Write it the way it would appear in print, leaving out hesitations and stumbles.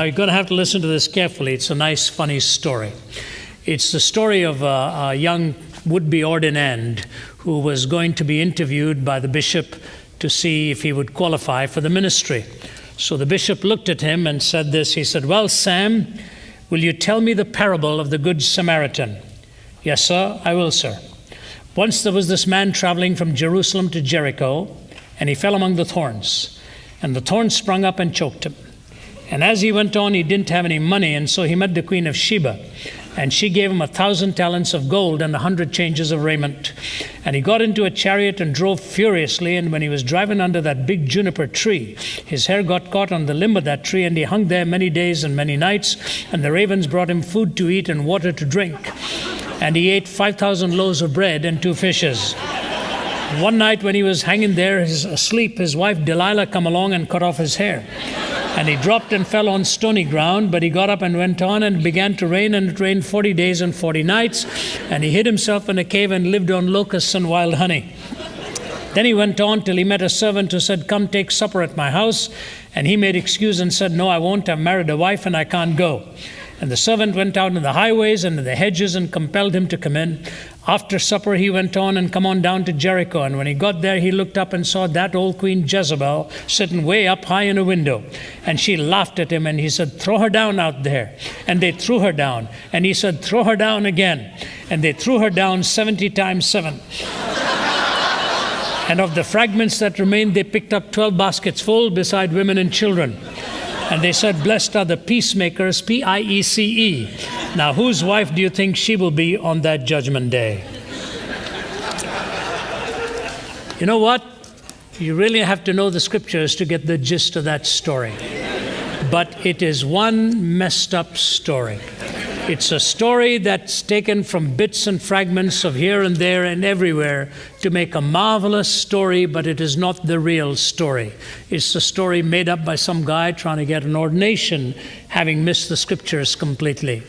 Now you're going to have to listen to this carefully. It's a nice, funny story. It's the story of a young would-be ordinand who was going to be interviewed by the bishop to see if he would qualify for the ministry. So the bishop looked at him and said this. He said, "Well, Sam, will you tell me the parable of the Good Samaritan?" "Yes, sir, I will, sir. Once there was this man traveling from Jerusalem to Jericho, and he fell among the thorns, and the thorns sprung up and choked him. And as he went on, he didn't have any money, and so he met the Queen of Sheba, and she gave him 1,000 talents of gold and 100 changes of raiment. And he got into a chariot and drove furiously, and when he was driving under that big juniper tree, his hair got caught on the limb of that tree, and he hung there many days and many nights, and the ravens brought him food to eat and water to drink. And he ate 5,000 loaves of bread and 2 fishes. One night when he was hanging there asleep, his wife Delilah come along and cut off his hair. And he dropped and fell on stony ground, but he got up and went on, and it began to rain, and it rained 40 days and 40 nights. And he hid himself in a cave and lived on locusts and wild honey. Then he went on till he met a servant who said, "Come take supper at my house." And he made excuse and said, "No, I won't. I've married a wife and I can't go." And the servant went out in the highways and in the hedges and compelled him to come in. After supper he went on and come on down to Jericho. And when he got there, he looked up and saw that old Queen Jezebel sitting way up high in a window. And she laughed at him, and he said, "Throw her down out there." And they threw her down. And he said, "Throw her down again." And they threw her down 70 times 7. And of the fragments that remained, they picked up 12 baskets full, beside women and children. And they said, "Blessed are the peacemakers," P-I-E-C-E. Now, whose wife do you think she will be on that judgment day? You know what? You really have to know the scriptures to get the gist of that story. But it is one messed up story. It's a story that's taken from bits and fragments of here and there and everywhere to make a marvelous story, but it is not the real story. It's a story made up by some guy trying to get an ordination, having missed the scriptures completely.